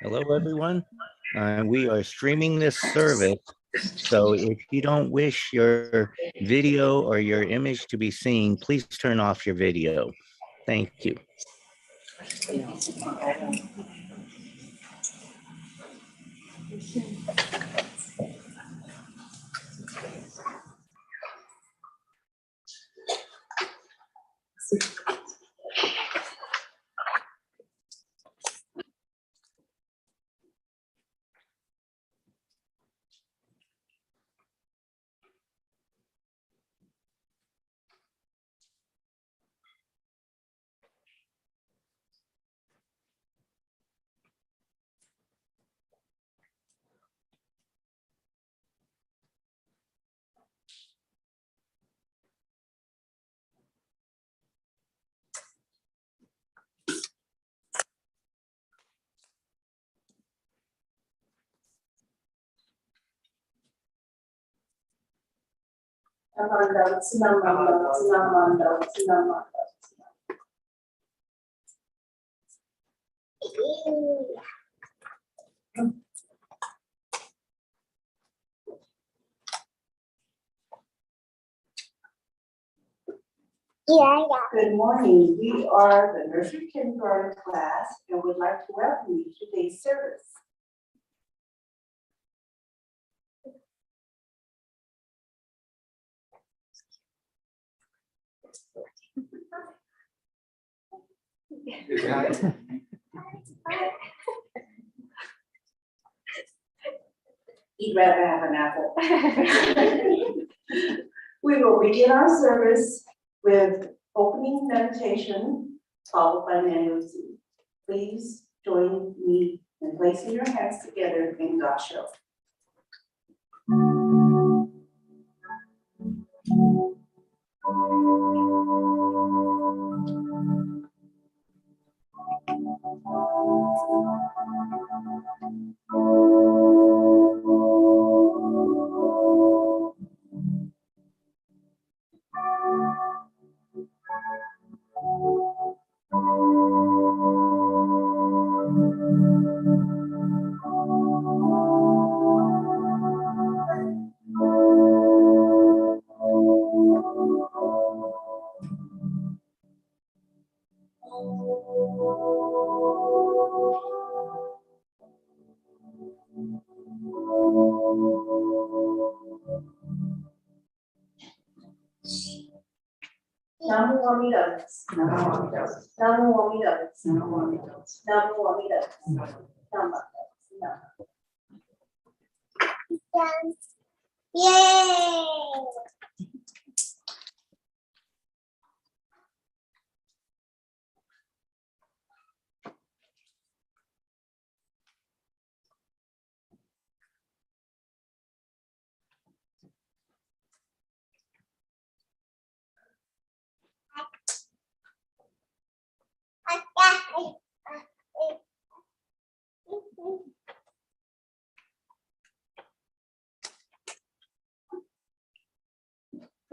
Hello, everyone. We are streaming this service. So if you don't wish your video or your image to be seen, please turn off your video. Thank you. Good morning. We are the nursery kindergarten class and would like to welcome you to today's service. You'd rather have an apple. We will begin our service with opening meditation, followed by manual. Please join me in placing your hands together in Gasho. Namu Amidas. Namu Amidas. Namu Amidas. Namu Amidas. Namu Amidas. Namu Amidas. Yay!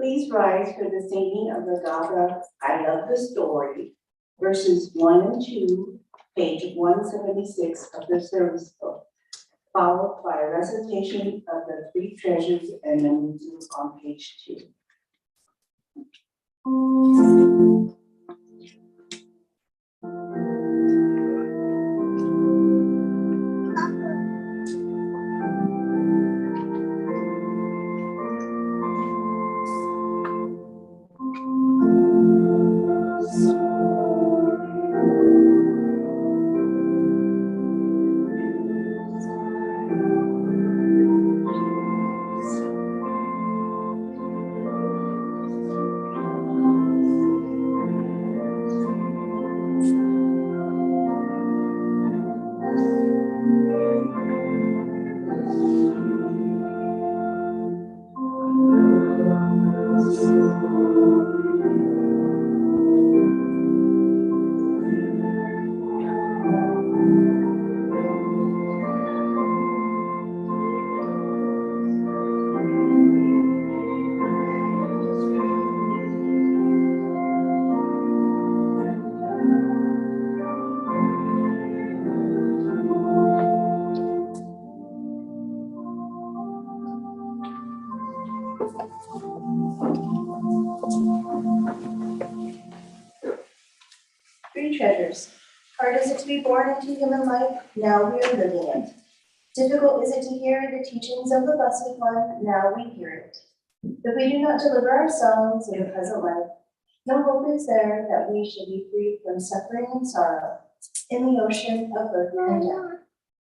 Please rise for the singing of the Gaga I Love the Story, verses 1 and 2, page 176 of the service book, followed by a recitation of the three treasures and Namuzu on page 2. Three treasures. Hard is it to be born into human life? Now we are living it. Difficult is it to hear the teachings of the Blessed One? Now we hear it. If we do not deliver ourselves in the present life, no hope is there that we shall be free from suffering and sorrow in the ocean of birth and death.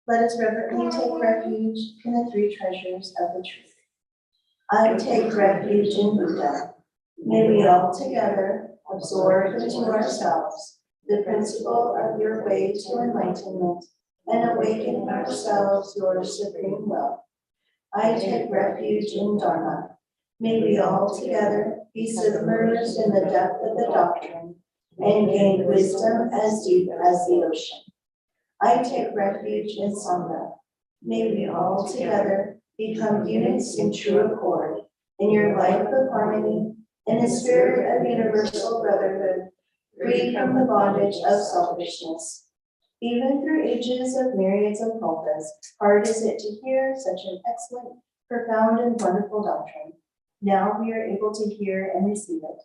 Let us reverently take refuge in the three treasures of the truth. I take refuge in Buddha. May we all together absorb into ourselves the principle of your way to enlightenment and awaken in ourselves your supreme will. I take refuge in Dharma. May we all together be submerged in the depth of the doctrine and gain wisdom as deep as the ocean. I take refuge in Sangha. May we all together become units in true accord in your life of harmony and a spirit of universal brotherhood, free from the bondage of selfishness. Even through ages of myriads of kalpas, hard is it to hear such an excellent, profound, and wonderful doctrine. Now we are able to hear and receive it.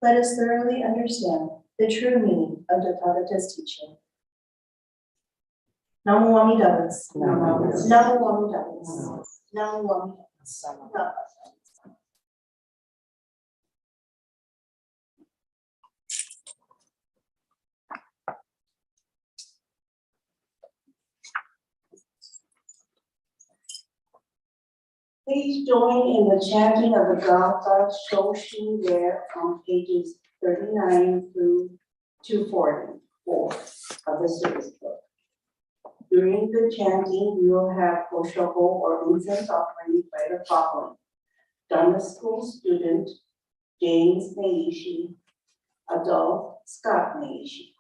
Let us thoroughly understand the true meaning of Tathagata's teaching. Namo Amidavas. Namo Amidavas. Namo Amidavas. Please join in the chanting of the Gatha Shoshin there on pages 39 through 244 of the service book. During the chanting, we will have Oshogo or incense offering by the following: Dharma School student James Meishi, adult Scott Meishi.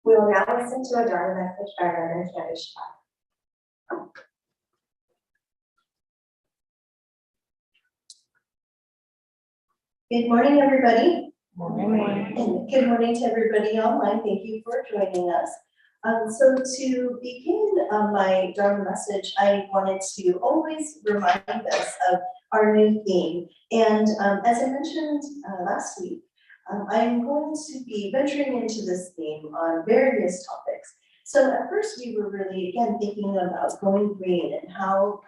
We will now listen to a Dharma message by Reverend Candice. Good morning, everybody. And good morning to everybody online. Thank you for joining us. So to begin my Dharma message, I wanted to always remind us of our new theme. And as I mentioned last week, I'm going to be venturing into this theme on various topics. So at first we were really, again, thinking about going green and how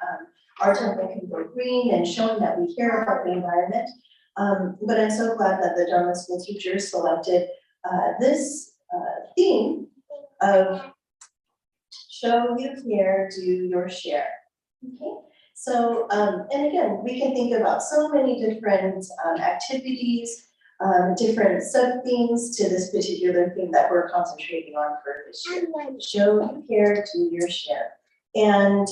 our Dharma can go green and showing that we care about the environment. But I'm so glad that the Dharma school teachers selected this theme of show you care, do your share. Okay, so and again, we can think about so many different activities, different sub-themes to this particular theme that we're concentrating on for this year. Show you care, do your share. And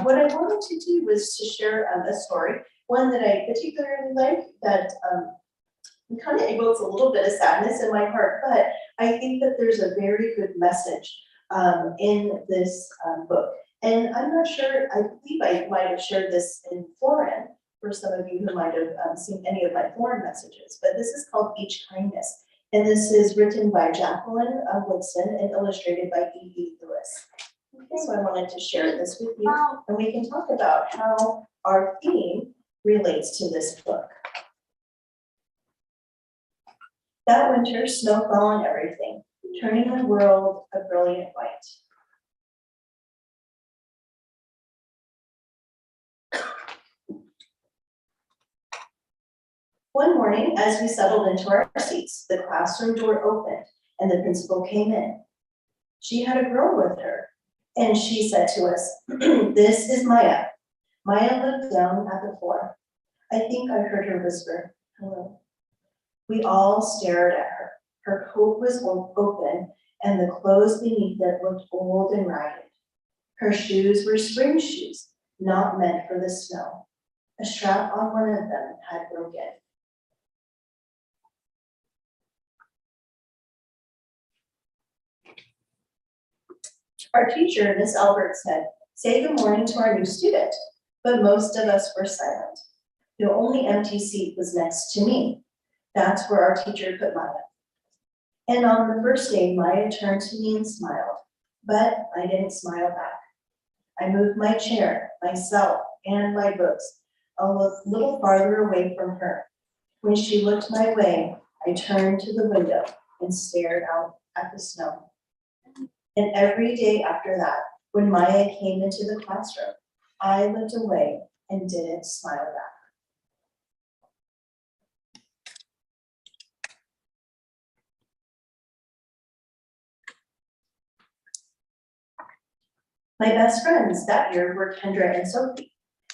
what I wanted to do was to share a story, one that I particularly like, that kind of evokes a little bit of sadness in my heart, but I think that there's a very good message in this book. And I'm not sure, I believe I might have shared this in foreign, for some of you who might have seen any of my foreign messages, but this is called Beach Kindness. And this is written by Jacqueline Woodson and illustrated by E.E. Lewis. Okay, so I wanted to share this with you, and we can talk about how our theme relates to this book. That winter, snow fell on everything, turning the world a brilliant white. One morning, as we settled into our seats, the classroom door opened and the principal came in. She had a girl with her, and she said to us, "This is Maya." Maya looked down at the floor. I think I heard her whisper, "Hello." We all stared at her. Her coat was open, and the clothes beneath it looked old and ragged. Her shoes were spring shoes, not meant for the snow. A strap on one of them had broken. Our teacher, Miss Albert, said, "Say good morning to our new student," but most of us were silent. The only empty seat was next to me. That's where our teacher put Maya. And on the first day, Maya turned to me and smiled, but I didn't smile back. I moved my chair, myself, and my books a little farther away from her. When she looked my way, I turned to the window and stared out at the snow. And every day after that, when Maya came into the classroom, I looked away and didn't smile back. My best friends that year were Kendra and Sophie.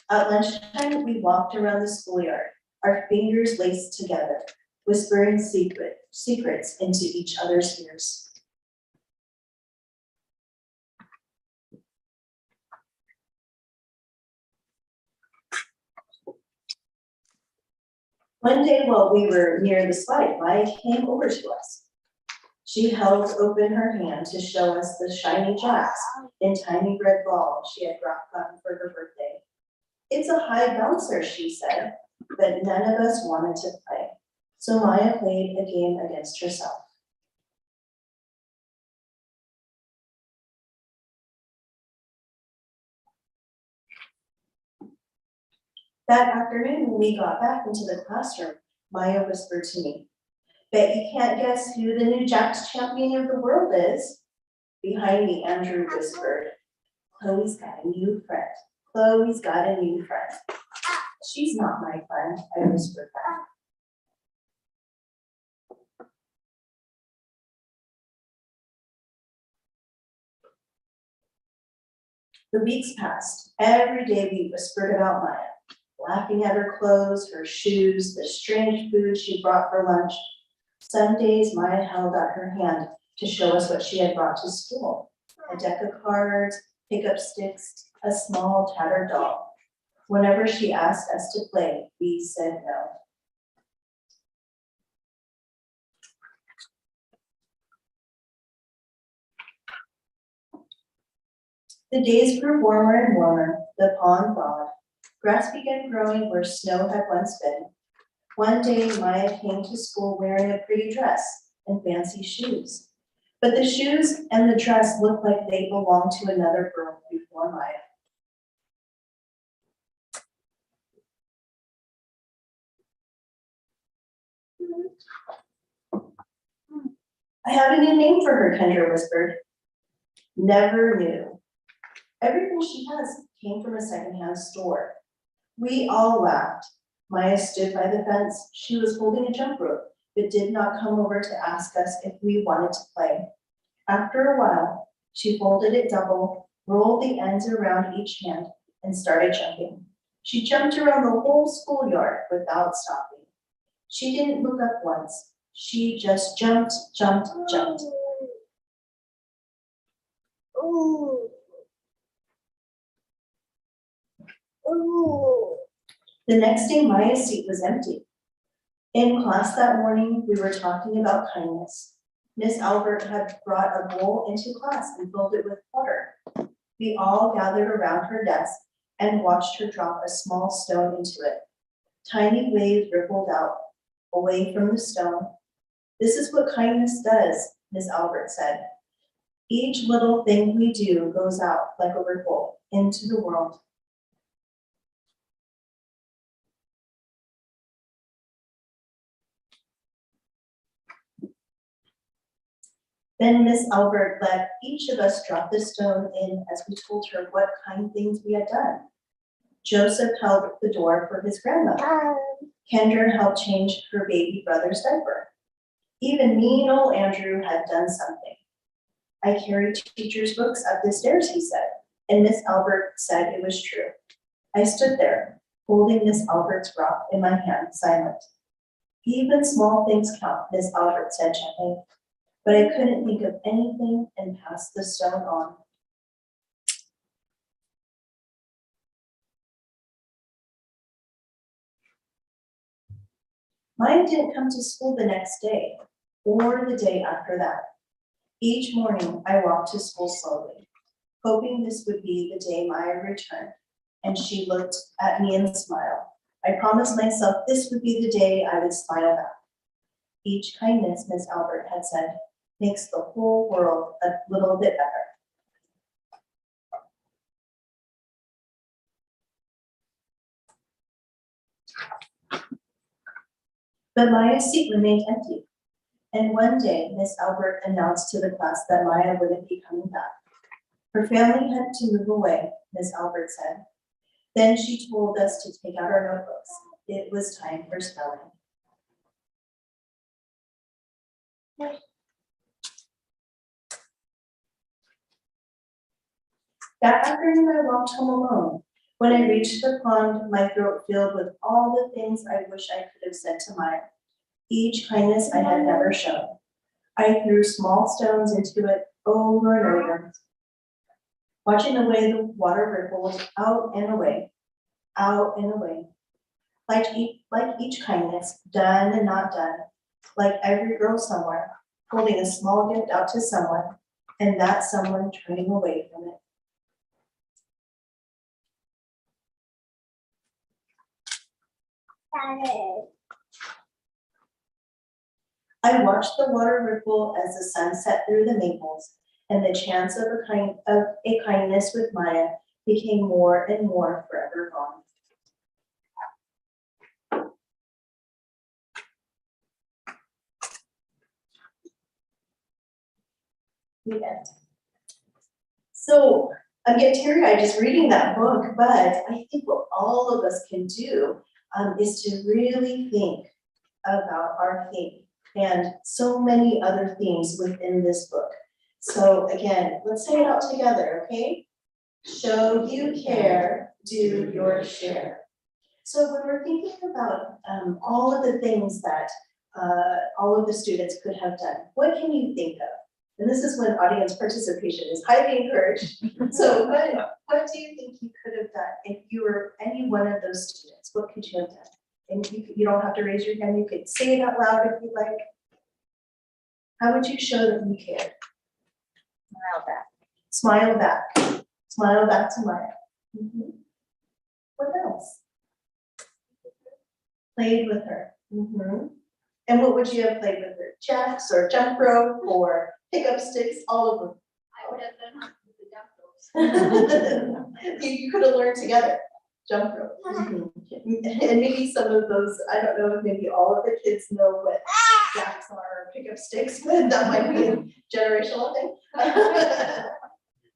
At lunchtime, we walked around the schoolyard, our fingers laced together, whispering secrets into each other's ears. One day while we were near the slide, Maya came over to us. She held open her hand to show us the shiny jacks and tiny red ball she had gotten for her birthday. It's a high bouncer, she said, but none of us wanted to play. So Maya played a game against herself. That afternoon, when we got back into the classroom, Maya whispered to me, "Bet you can't guess who the new Jacks champion of the world is." Behind me, Andrew whispered, "Chloe's got a new friend. Chloe's got a new friend." "She's not my friend," I whispered back. The weeks passed. Every day we whispered about Maya, laughing at her clothes, her shoes, the strange food she brought for lunch. Some days Maya held out her hand to show us what she had brought to school: a deck of cards, pickup sticks, a small tattered doll. Whenever she asked us to play, we said no. The days grew warmer and warmer, the pond thawed. Grass began growing where snow had once been. One day, Maya came to school wearing a pretty dress and fancy shoes. But the shoes and the dress looked like they belonged to another girl before Maya. "I have a new name for her," Kendra whispered. "Never knew." Everything she has came from a secondhand store. We all laughed. Maya stood by the fence. She was holding a jump rope, but did not come over to ask us if we wanted to play. After a while, she folded it double, rolled the ends around each hand, and started jumping. She jumped around the whole schoolyard without stopping. She didn't look up once. She just jumped, jumped, jumped. Ooh. Ooh. The next day, Maya's seat was empty. In class that morning, we were talking about kindness. Miss Albert had brought a bowl into class and filled it with water. We all gathered around her desk and watched her drop a small stone into it. Tiny waves rippled out, away from the stone. "This is what kindness does," Miss Albert said. "Each little thing we do goes out like a ripple into the world." Then Miss Albert let each of us drop the stone in as we told her what kind things we had done. Joseph held the door for his grandmother. Kendra helped change her baby brother's diaper. Even mean old Andrew had done something. "I carried teacher's books up the stairs," he said, and Miss Albert said it was true. I stood there, holding Miss Albert's rock in my hand, silent. "Even small things count," Miss Albert said gently. But I couldn't think of anything and passed the stone on. Maya didn't come to school the next day or the day after that. Each morning I walked to school slowly, hoping this would be the day Maya returned, and she looked at me and smiled. I promised myself this would be the day I would smile back. Each kindness, Miss Albert had said, makes the whole world a little bit better. But Maya's seat remained empty. And one day, Miss Albert announced to the class that Maya wouldn't be coming back. Her family had to move away, Miss Albert said. Then she told us to take out our notebooks. It was time for spelling. That afternoon, I walked home alone. When I reached the pond, my throat filled with all the things I wish I could have said to Maya, each kindness I had never shown. I threw small stones into it over and over, watching the way the water rippled out and away, out and away. Like each kindness, done and not done, like every girl somewhere, holding a small gift out to someone, and that someone turning away from it. I watched the water ripple as the sun set through the maples, and the chance of a kindness with Maya became more and more forever gone. The end. So I'm getting teary-eyed just reading that book, but I think what all of us can do is to really think about our faith and so many other things within this book. So again, let's say it out together, okay? Show you care, do your share. So when we're thinking about all of the things that all of the students could have done, what can you think of? And this is when audience participation is highly encouraged. So what do you think you could have done if you were any one of those students? What could you have done? And you don't have to raise your hand, you could say it out loud if you like. How would you show that you cared? Smile back. Smile back. Smile back to Maya. What else? Played with her. And what would you have played with her? Jacks or jump rope or pick up sticks, all of them. I would have done the jump ropes. You could have learned together, jump rope. And maybe some of those, I don't know if maybe all of the kids know what jacks are or pick up sticks, but that might be a generational thing.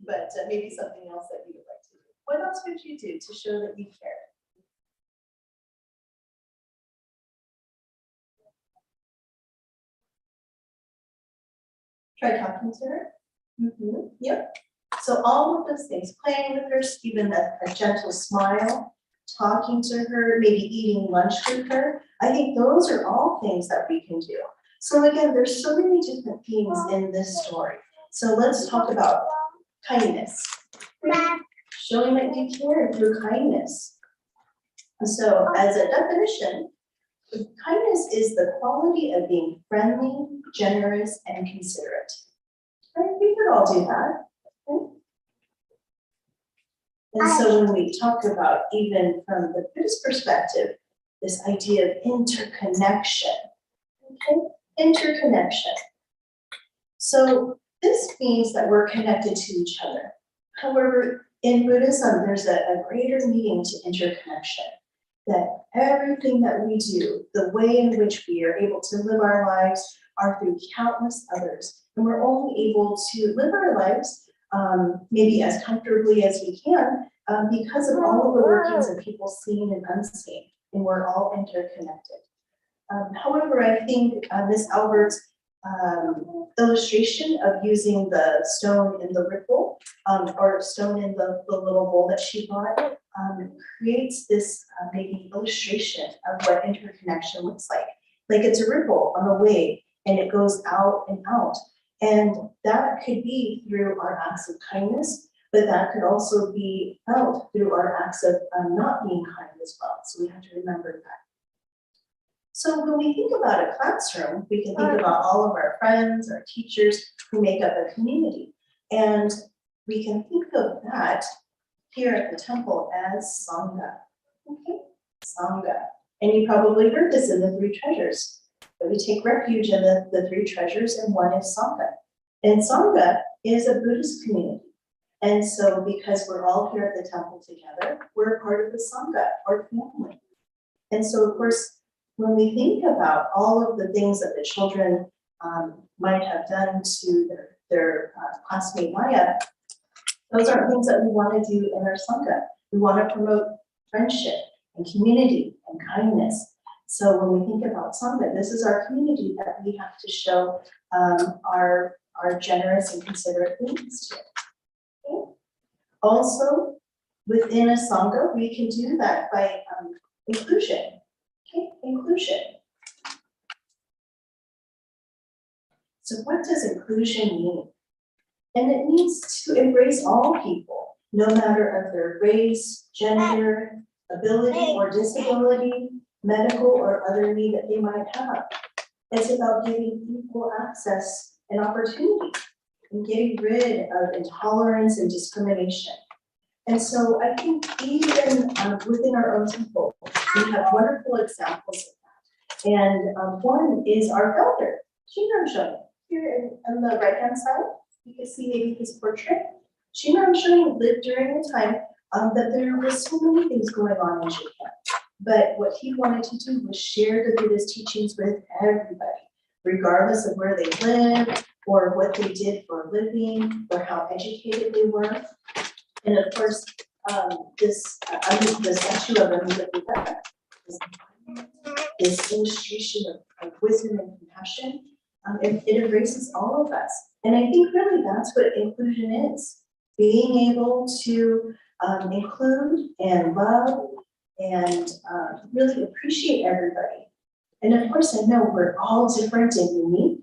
But maybe something else that you would like to do. What else would you do to show that you care? Try talking to her. Yep. So all of those things, playing with her, even a gentle smile, talking to her, maybe eating lunch with her. I think those are all things that we can do. So again, there's so many different themes in this story. So let's talk about kindness. Showing that you care through kindness. And so as a definition, kindness is the quality of being friendly, generous, and considerate. Right? We could all do that. Okay? And so when we talk about, even from the Buddhist perspective, this idea of interconnection, okay? Interconnection. So this means that we're connected to each other. However, in Buddhism, there's a greater meaning to interconnection. That everything that we do, the way in which we are able to live our lives are through countless others. And we're only able to live our lives maybe as comfortably as we can because of all of the workings of people seen and unseen, and we're all interconnected. However, I think Ms. Albert's illustration of using the stone in the ripple or stone in the little bowl that she bought creates this maybe illustration of what interconnection looks like. Like it's a ripple on a wave and it goes out and out. And that could be through our acts of kindness, but that could also be felt through our acts of not being kind as well. So we have to remember that. So when we think about a classroom, we can think about all of our friends, our teachers who make up a community. And we can think of that here at the temple as Sangha. Okay, Sangha. And you probably heard this in the three treasures. But we take refuge in the three treasures, and one is Sangha. And Sangha is a Buddhist community. And so because we're all here at the temple together, we're part of the Sangha, our family. And so of course, when we think about all of the things that the children might have done to their classmate Maya, those aren't things that we want to do in our Sangha. We want to promote friendship and community and kindness. So when we think about Sangha, this is our community that we have to show our generous and considerate beings to. Okay? Also, within a Sangha, we can do that by inclusion. Okay, inclusion. So what does inclusion mean? And it means to embrace all people, no matter of their race, gender, ability or disability, medical or other need that they might have. It's about giving equal access and opportunity and getting rid of intolerance and discrimination. And so I think even within our own temple, we have wonderful examples of that. And one is our elder, Shinran Showing. Here on the right-hand side, you can see maybe his portrait. Shinran Showing lived during a time that there was so many things going on in Japan. But what he wanted to do was share the Buddha's teachings with everybody, regardless of where they lived or what they did for a living or how educated they were. And of course, the statue of the Buddha, this illustration of wisdom and compassion, it embraces all of us. And I think really that's what inclusion is, being able to include and love and really appreciate everybody. And of course, I know we're all different and unique.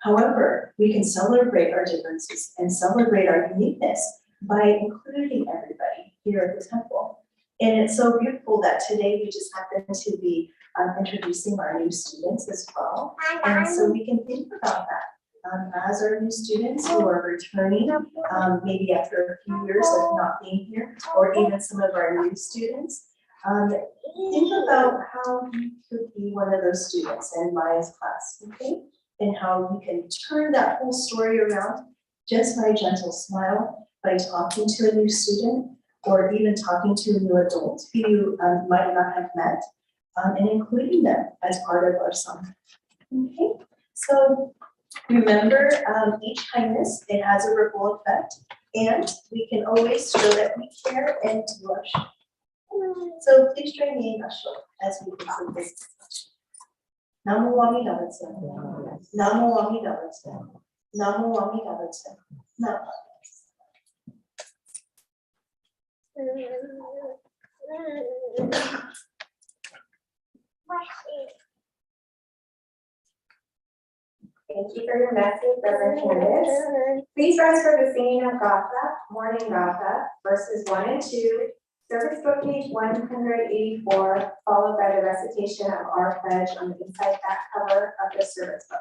However, we can celebrate our differences and celebrate our uniqueness by including everybody here at the temple. And it's so beautiful that today we just happen to be introducing our new students as well. And so we can think about that as our new students who are returning, maybe after a few years of not being here, or even some of our new students. Think about how you could be one of those students in Maya's class, okay? And how you can turn that whole story around just by a gentle smile, by talking to a new student, or even talking to a new adult who you might not have met, and including them as part of our Sangha. Okay, so remember, each kindness, it has a ripple effect, and we can always show that we care and do our share. So please join me in Asho as we complete this discussion. Namo Amida Butsu. Namo Amida Butsu. Namo Amida Butsu. Namo. Thank you for your message, Reverend Candace. Please rise for the singing of Gatha, Morning Gatha, verses 1 and 2, service book page 184, followed by the recitation of our pledge on the inside back cover of the service book.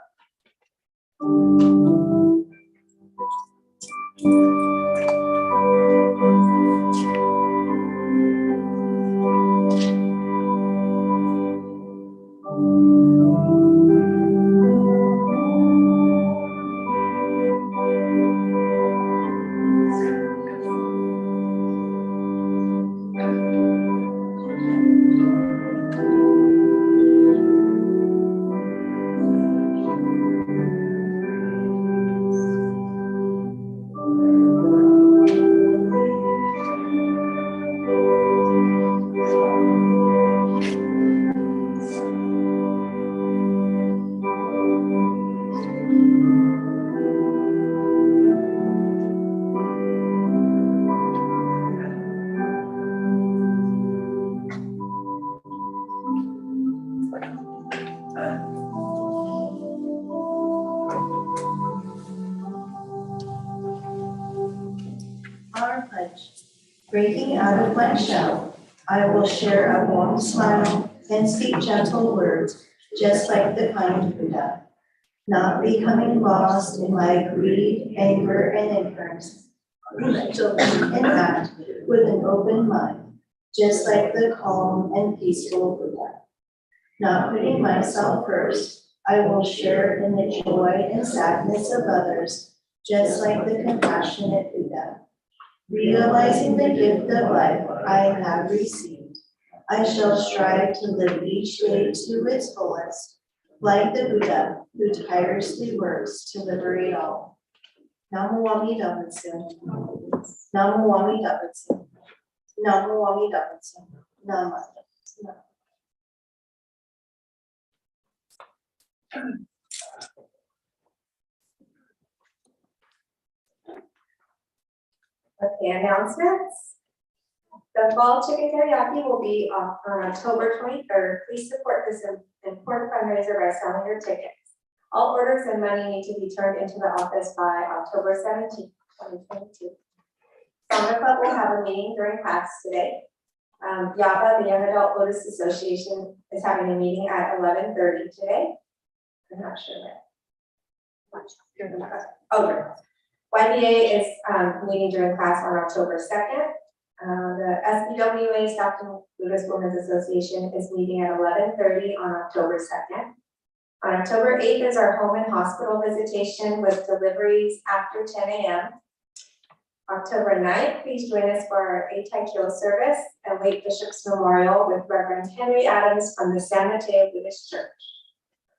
Our pledge. Breaking out of my shell, I will share a warm smile and speak gentle words, just like the kind Buddha. Not becoming lost in my greed, anger, and ignorance. I shall think and act with an open mind, just like the calm and peaceful Buddha. Not putting myself first, I will share in the joy and sadness of others, just like the compassionate Buddha. Realizing the gift of life I have received, I shall strive to live each day to its fullest, like the Buddha who tirelessly works to liberate all. Namo Amida Butsu. Namo Amida Butsu. Namo Amida Butsu. No. Okay, announcements. The fall chicken teriyaki will be on October 23rd. Please support this important fundraiser by selling your tickets. All orders and money need to be turned into the office by October 17th, 2022. Summer Club will have a meeting during class today. YABA, the Young Adult Buddhist Association, is having a meeting at 11:30 today. I'm not sure that. Okay. YBA is meeting during class on October 2nd. The SBWA, Stockton Buddhist Women's Association, is meeting at 11:30 on October 2nd. On October 8th is our home and hospital visitation with deliveries after 10 a.m. October 9th, please join us for our Eitai service at Lake Bishop's Memorial with Reverend Henry Adams from the San Mateo Buddhist Church.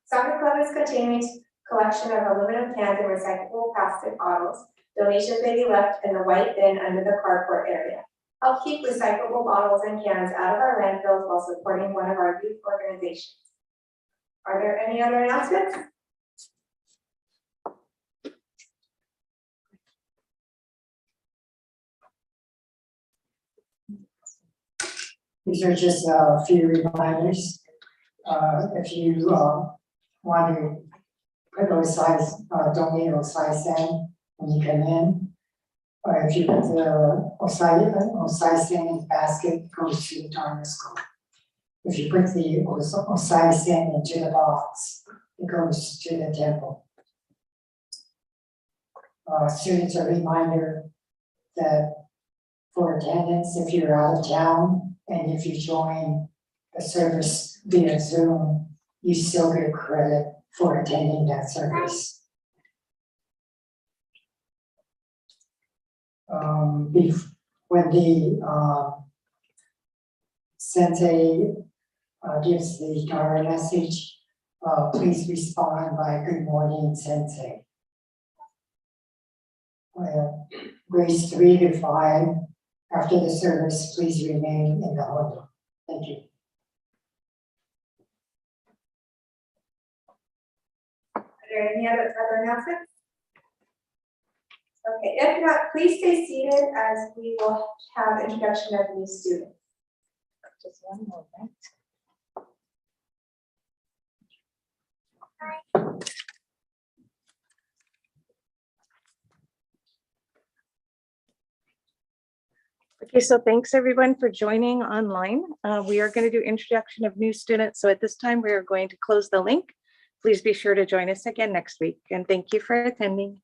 Soccer Club is continuing collection of aluminum cans and recyclable plastic bottles. Donations may be left in the white bin under the carport area. Help keep recyclable bottles and cans out of our landfills while supporting one of our youth organizations. Are there any other announcements? These are just a few reminders. If you want to put donate Osai Sen when you come in, or if you put the Osai Sen in the basket, it goes to the Dharma school. If you put the Osai Sen into the box, it goes to the temple. Students, a reminder that for attendance, if you're out of town and if you join the service via Zoom, you still get credit for attending that service. When the sensei gives the Dharma message, please respond by "Good morning, Sensei." Grades 3 to 5, after the service, please remain in the huddle. Thank you. Are there any other announcements? Okay, if not, please stay seated as we will have introduction of new students. Just one moment. Okay, so thanks everyone for joining online. We are going to do introduction of new students. So at this time, we are going to close the link. Please be sure to join us again next week. And thank you for attending.